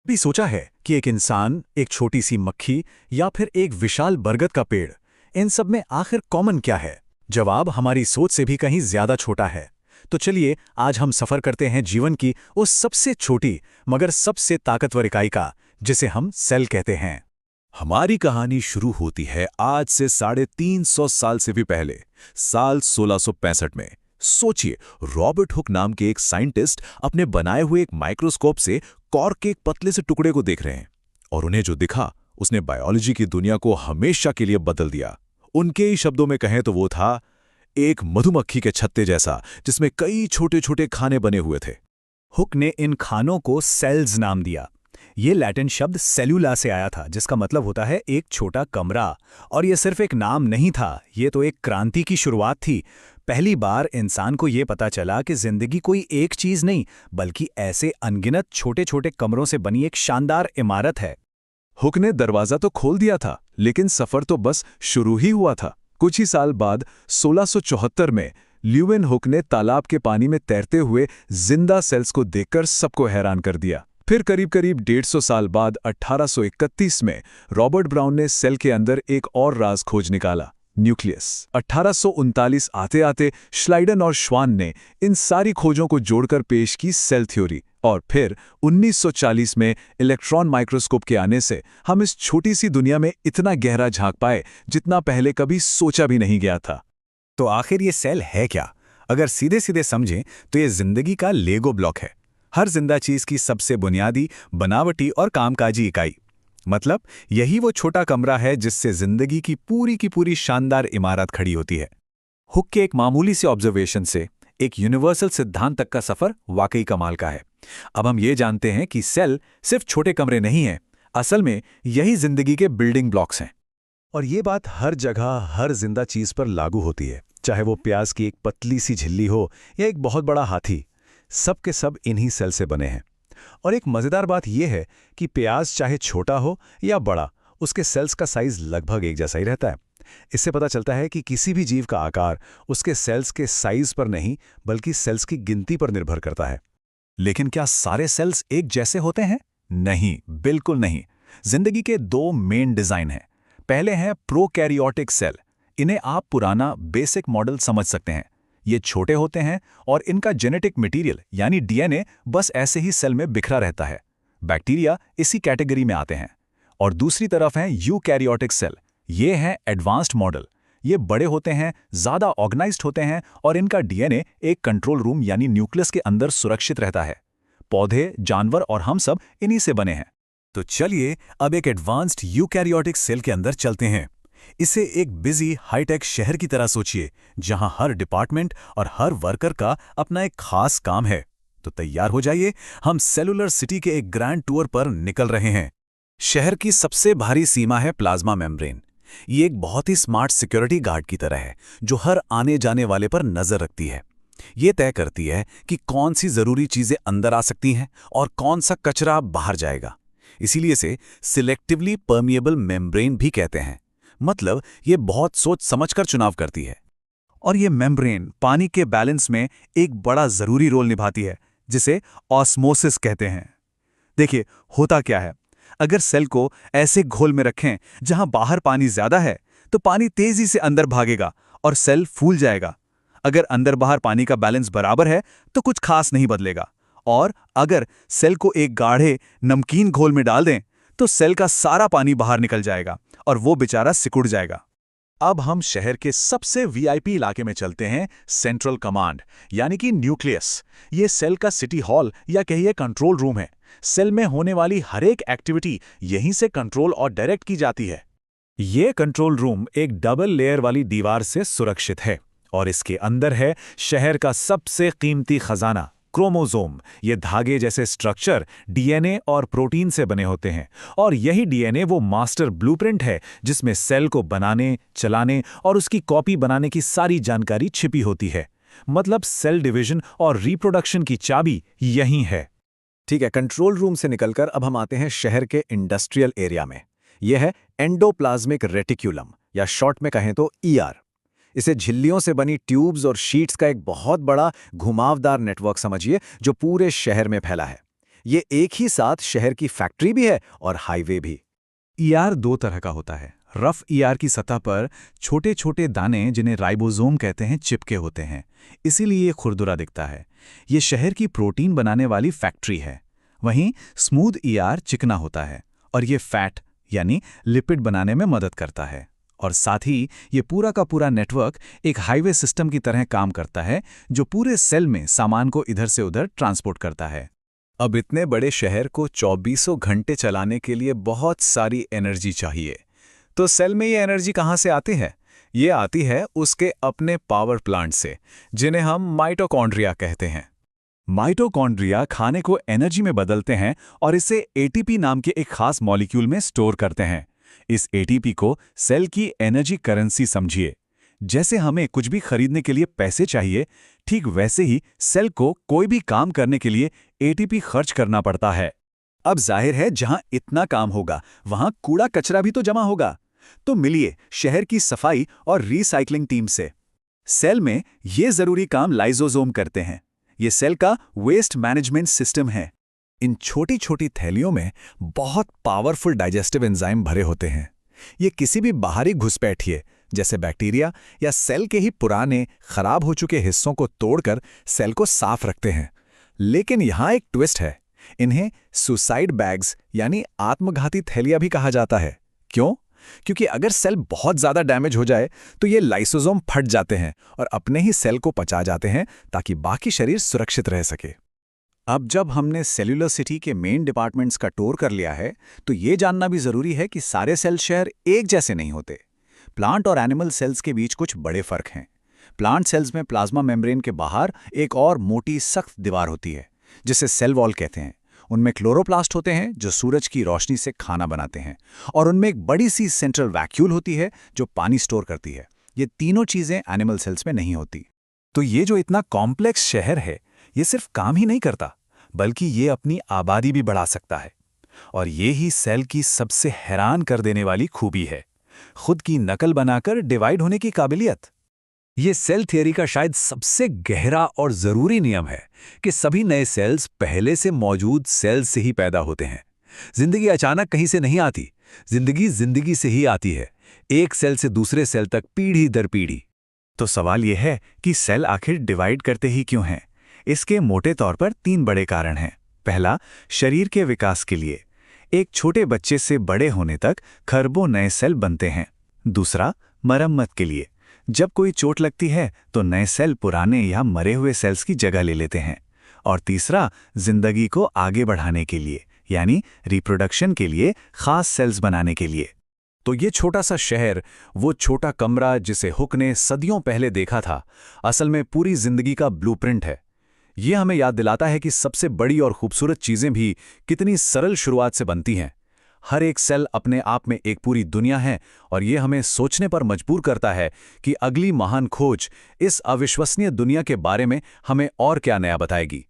भी सोचा है कि एक इंसान, एक छोटी सी मक्खी या फिर एक विशाल बरगद का पेड़, इन सब में आखिर कॉमन क्या है? जवाब हमारी सोच से भी कहीं ज्यादा छोटा है। तो चलिए आज हम सफर करते हैं जीवन की उस सबसे छोटी मगर सबसे ताकतवर इकाई का, जिसे हम सेल कहते हैं। हमारी कहानी शुरू होती है आज से 350 साल से भी पहले, साल 1665 में। सोचिए, रॉबर्ट हुक नाम के एक साइंटिस्ट अपने बनाए हुए एक माइक्रोस्कोप से कॉर्क के एक पतले से टुकड़े को देख रहे हैं, और उन्हें जो दिखा उसने बायोलॉजी की दुनिया को हमेशा के लिए बदल दिया। उनके ही शब्दों में कहें तो वो था एक मधुमक्खी के छत्ते जैसा, जिसमें कई छोटे छोटे खाने बने हुए थे। हुक ने इन खानों को सेल्स नाम दिया। ये लैटिन शब्द सेल्यूला से आया था, जिसका मतलब होता है एक छोटा कमरा। और ये सिर्फ एक नाम नहीं था, ये तो एक क्रांति की शुरुआत थी। पहली बार इंसान को ये पता चला कि जिंदगी कोई एक चीज नहीं, बल्कि ऐसे अनगिनत छोटे छोटे कमरों से बनी एक शानदार इमारत है। हुक ने दरवाजा तो खोल दिया था, लेकिन सफर तो बस शुरू ही हुआ था। कुछ ही साल बाद 1674 में ल्यूवेन हुक ने तालाब के पानी में तैरते हुए जिंदा सेल्स को देखकर सबको हैरान कर दिया। फिर करीब करीब 150 साल बाद 1831 में रॉबर्ट ब्राउन ने सेल के अंदर एक और राज खोज निकाला, न्यूक्लियस। 1839 आते आते श्लाइडन और श्वान ने इन सारी खोजों को जोड़कर पेश की सेल थ्योरी, और फिर 1940 में इलेक्ट्रॉन माइक्रोस्कोप के आने से हम इस छोटी सी दुनिया में इतना गहरा झांक पाए जितना पहले कभी सोचा भी नहीं गया था। तो आखिर ये सेल है क्या? अगर सीधे सीधे समझें तो ये जिंदगी का लेगो ब्लॉक है, हर जिंदा चीज की सबसे बुनियादी, बनावटी और कामकाजी इकाई। मतलब यही वो छोटा कमरा है जिससे जिंदगी की पूरी शानदार इमारत खड़ी होती है। हुक के एक मामूली से ऑब्जर्वेशन से एक यूनिवर्सल सिद्धांत तक का सफर वाकई कमाल का है। अब हम ये जानते हैं कि सेल सिर्फ छोटे कमरे नहीं हैं, असल में यही जिंदगी के बिल्डिंग ब्लॉक्स हैं। और ये बात हर जगह, हर जिंदा चीज पर लागू होती है, चाहे वो प्याज की एक पतली सी झिल्ली हो या एक बहुत बड़ा हाथी। सब के सब इन्हीं सेल से बने हैं। और एक मजेदार बात यह है कि प्याज चाहे छोटा हो या बड़ा, उसके सेल्स का साइज लगभग एक जैसा ही रहता है। इससे पता चलता है कि किसी भी जीव का आकार उसके सेल्स के साइज पर नहीं, बल्कि सेल्स की गिनती पर निर्भर करता है। लेकिन क्या सारे सेल्स एक जैसे होते हैं? नहीं, बिल्कुल नहीं। जिंदगी के दो मेन डिजाइन हैं। पहले हैं प्रोकैरियोटिक सेल। इन्हें आप पुराना बेसिक मॉडल समझ सकते हैं। ये छोटे होते हैं और इनका जेनेटिक मटेरियल यानी डीएनए बस ऐसे ही सेल में बिखरा रहता है। बैक्टीरिया इसी कैटेगरी में आते हैं। और दूसरी तरफ हैं यूकैरियोटिक सेल। ये हैं एडवांस्ड मॉडल। ये बड़े होते हैं, ज़्यादा ऑर्गेनाइज्ड होते हैं, और इनका डीएनए एक कंट्रोल रूम यानी न्यूक्लियस के अंदर सुरक्षित रहता है। पौधे, जानवर और हम सब इन्हीं से बने हैं। तो चलिए अब एक एडवांस्ड यूकैरियोटिक सेल के अंदर चलते हैं। इसे एक बिजी हाईटेक शहर की तरह सोचिए, जहां हर डिपार्टमेंट और हर वर्कर का अपना एक खास काम है। तो तैयार हो जाइए, हम सेलुलर सिटी के एक ग्रैंड टूर पर निकल रहे हैं। शहर की सबसे भारी सीमा है प्लाज्मा मेम्ब्रेन। ये एक बहुत ही स्मार्ट सिक्योरिटी गार्ड की तरह है, जो हर आने जाने वाले पर नजर रखती है। ये तय करती है कि कौन सी जरूरी चीजें अंदर आ सकती हैं और कौन सा कचरा बाहर जाएगा। इसीलिए इसे सिलेक्टिवली परमिएबल मेम्ब्रेन भी कहते हैं। मतलब ये बहुत सोच समझकर चुनाव करती है। और ये मेम्ब्रेन पानी के बैलेंस में एक बड़ा जरूरी रोल निभाती है, जिसे ऑस्मोसिस कहते हैं। देखिए होता क्या है, अगर सेल को ऐसे घोल में रखें जहां बाहर पानी ज्यादा है, तो पानी तेजी से अंदर भागेगा और सेल फूल जाएगा। अगर अंदर बाहर पानी का बैलेंस बराबर है तो कुछ खास नहीं बदलेगा। और अगर सेल को एक गाढ़े नमकीन घोल में डाल दें, तो सेल का सारा पानी बाहर निकल जाएगा और वो बेचारा सिकुड़ जाएगा। अब हम शहर के सबसे वीआईपी इलाके में चलते हैं, सेंट्रल कमांड यानी कि न्यूक्लियस। ये सेल का सिटी हॉल या कहिए कंट्रोल रूम है। सेल में होने वाली हर एक एक्टिविटी यहीं से कंट्रोल और डायरेक्ट की जाती है। ये कंट्रोल रूम एक डबल लेयर वाली दीवार से सुरक्षित है, और इसके अंदर है शहर का सबसे कीमती खजाना, क्रोमोसोम। ये धागे जैसे स्ट्रक्चर डीएनए और प्रोटीन से बने होते हैं, और यही डीएनए वो मास्टर ब्लूप्रिंट है जिसमें सेल को बनाने, चलाने और उसकी कॉपी बनाने की सारी जानकारी छिपी होती है। मतलब सेल डिवीजन और रिप्रोडक्शन की चाबी यही है। ठीक है, कंट्रोल रूम से निकलकर अब हम आते हैं शहर के इंडस्ट्रियल एरिया में। यह है एंडोप्लाज्मिक रेटिक्यूलम, या शॉर्ट में कहें तो ईआर। इसे झिल्लियों से बनी ट्यूब्स और शीट्स का एक बहुत बड़ा घुमावदार नेटवर्क समझिए, जो पूरे शहर में फैला है। ये एक ही साथ शहर की फैक्ट्री भी है और हाईवे भी। ईआर दो तरह का होता है। रफ ईआर की सतह पर छोटे छोटे दाने, जिन्हें राइबोसोम कहते हैं, चिपके होते हैं, इसीलिए ये खुरदुरा दिखता है। ये शहर की प्रोटीन बनाने वाली फैक्ट्री है। वहीं स्मूथ ईआर चिकना होता है और ये फैट यानी लिपिड बनाने में मदद करता है। और साथ ही ये पूरा का पूरा नेटवर्क एक हाईवे सिस्टम की तरह काम करता है, जो पूरे सेल में सामान को इधर से उधर ट्रांसपोर्ट करता है। अब इतने बड़े शहर को 24 घंटे चलाने के लिए बहुत सारी एनर्जी चाहिए। तो सेल में ये एनर्जी कहाँ से आती है? ये आती है उसके अपने पावर प्लांट से, जिन्हें हम माइटोकॉन्ड्रिया कहते हैं। माइटोकॉन्ड्रिया खाने को एनर्जी में बदलते हैं और इसे एटीपी नाम के एक खास मॉलिक्यूल में स्टोर करते हैं। इस एटीपी को सेल की एनर्जी करेंसी समझिए। जैसे हमें कुछ भी खरीदने के लिए पैसे चाहिए, ठीक वैसे ही सेल को कोई भी काम करने के लिए एटीपी खर्च करना पड़ता है। अब जाहिर है, जहां इतना काम होगा वहां कूड़ा कचरा भी तो जमा होगा। तो मिलिए शहर की सफाई और रिसाइकलिंग टीम से। सेल में ये जरूरी काम लाइसोसोम करते हैं। ये सेल का वेस्ट मैनेजमेंट सिस्टम है। इन छोटी छोटी थैलियों में बहुत पावरफुल डाइजेस्टिव एंजाइम भरे होते हैं। ये किसी भी बाहरी घुसपैठिए जैसे बैक्टीरिया या सेल के ही पुराने खराब हो चुके हिस्सों को तोड़कर सेल को साफ रखते हैं। लेकिन यहां एक ट्विस्ट है। इन्हें सुसाइड बैग्स यानी आत्मघाती थैलियां भी कहा जाता है। क्यों? क्योंकि अगर सेल बहुत ज्यादा डैमेज हो जाए तो ये लाइसोसोम फट जाते हैं और अपने ही सेल को पचा जाते हैं, ताकि बाकी शरीर सुरक्षित रह सके। अब जब हमने सेल्यूलर सिटी के मेन डिपार्टमेंट्स का टूर कर लिया है, तो ये जानना भी जरूरी है कि सारे सेल शहर एक जैसे नहीं होते। प्लांट और एनिमल सेल्स के बीच कुछ बड़े फर्क हैं। प्लांट सेल्स में प्लाज्मा मेम्ब्रेन के बाहर एक और मोटी सख्त दीवार होती है, जिसे सेल वॉल कहते हैं। उनमें क्लोरोप्लास्ट होते हैं जो सूरज की रोशनी से खाना बनाते हैं, और उनमें एक बड़ी सी सेंट्रल वैक्यूल होती है जो पानी स्टोर करती है। ये तीनों चीजें एनिमल सेल्स में नहीं होती। तो ये जो इतना कॉम्प्लेक्स शहर है, ये सिर्फ काम ही नहीं करता, बल्कि ये अपनी आबादी भी बढ़ा सकता है। और ये ही सेल की सबसे हैरान कर देने वाली खूबी है, खुद की नकल बनाकर डिवाइड होने की काबिलियत। ये सेल थियरी का शायद सबसे गहरा और जरूरी नियम है कि सभी नए सेल्स पहले से मौजूद सेल्स से ही पैदा होते हैं। जिंदगी अचानक कहीं से नहीं आती, जिंदगी से ही आती है, एक सेल से दूसरे सेल तक, पीढ़ी दर पीढ़ी। तो सवाल यह है कि सेल आखिर डिवाइड करते ही क्यों हैं? इसके मोटे तौर पर 3 बड़े कारण हैं। पहला, शरीर के विकास के लिए। एक छोटे बच्चे से बड़े होने तक खरबों नए सेल बनते हैं। दूसरा, मरम्मत के लिए। जब कोई चोट लगती है तो नए सेल पुराने या मरे हुए सेल्स की जगह ले लेते हैं। और तीसरा, जिंदगी को आगे बढ़ाने के लिए, यानी रिप्रोडक्शन के लिए खास सेल्स बनाने के लिए। तो ये छोटा सा शहर, वो छोटा कमरा जिसे हुक ने सदियों पहले देखा था, असल में पूरी जिंदगी का ब्लूप्रिंट है। ये हमें याद दिलाता है कि सबसे बड़ी और खूबसूरत चीजें भी कितनी सरल शुरुआत से बनती हैं। हर एक सेल अपने आप में एक पूरी दुनिया है, और ये हमें सोचने पर मजबूर करता है कि अगली महान खोज इस अविश्वसनीय दुनिया के बारे में हमें और क्या नया बताएगी।